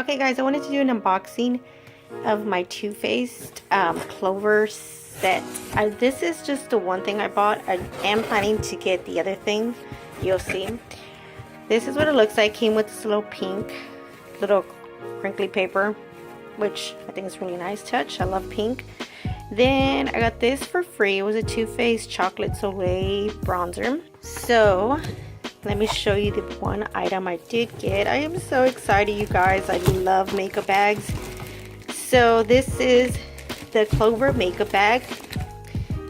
Okay guys, I wanted to do an unboxing of my Too Faced Clover set. This is just the one thing I bought. I am planning to get the other thing. You'll see. This is what it looks like. Came with this little pink, little crinkly paper, which I think is really nice touch. I love pink. Then I got this for free. It was a Too Faced Chocolate Soleil bronzer. So let me show you the one item I did get. I am so excited, you guys. I love makeup bags. So this is the Clover makeup bag.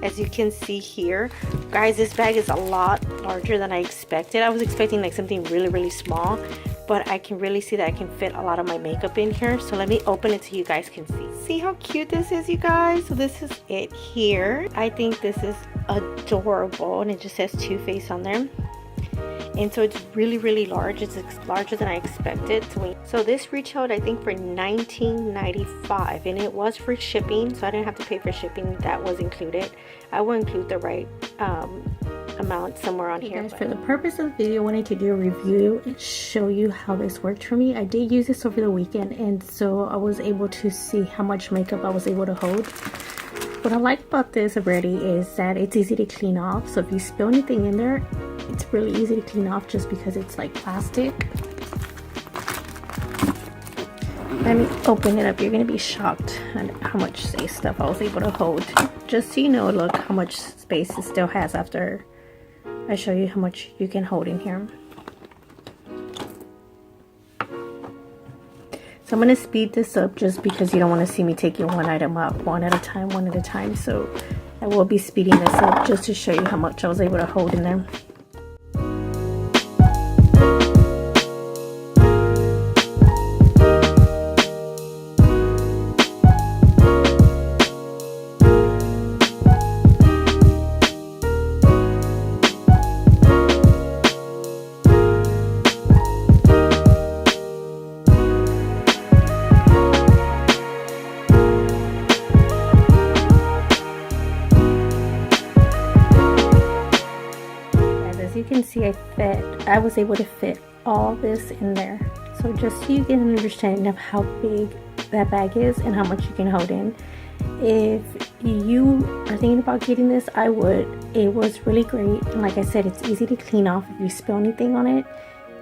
As you can see here, guys, this bag is a lot larger than I expected. I was expecting like something really small, but I can really see that I can fit a lot of my makeup in here. So let me open it so you guys can see. See how cute this is, you guys? So this is it here. I think this is adorable, and it just says Too Faced on there. And so it's really large. It's larger than I expected. So this retailed, I think, for $19.95, and it was free shipping, so I didn't have to pay for shipping. That was included. I will include the right amount somewhere on here. Guys, for the purpose of the video, I wanted to do a review and show you how this worked for me. I did use this over the weekend, and so I was able to see how much makeup I was able to hold. What I like about this already is that it's easy to clean off. So if you spill anything in there, it's really easy to clean off just because it's like plastic. Let me open it up. You're gonna be shocked at how much stuff I was able to hold. Just so you know, look how much space it still has after I show you how much you can hold in here. So I'm going to speed this up just because you don't want to see me taking one item out one at a time. So I will be speeding this up just to show you how much I was able to hold in there. You can see I was able to fit all this in there. So just so you get an understanding of how big that bag is and how much you can hold in. If you are thinking about getting this, I would. It was really great, and like I said, it's easy to clean off if you spill anything on it,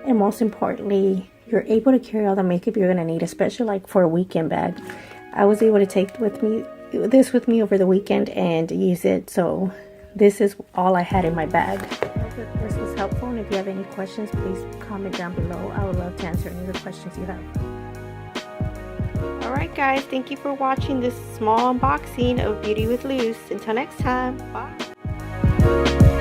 and most importantly, you're able to carry all the makeup you're gonna need, especially like for a weekend bag. I was able to take this with me over the weekend and use it. So this is all I had in my bag. I hope this was helpful, and if you have any questions, please comment down below. I would love to answer any of the questions you have. Alright guys, thank you for watching this small unboxing of Beauty with Luz. Until next time, bye!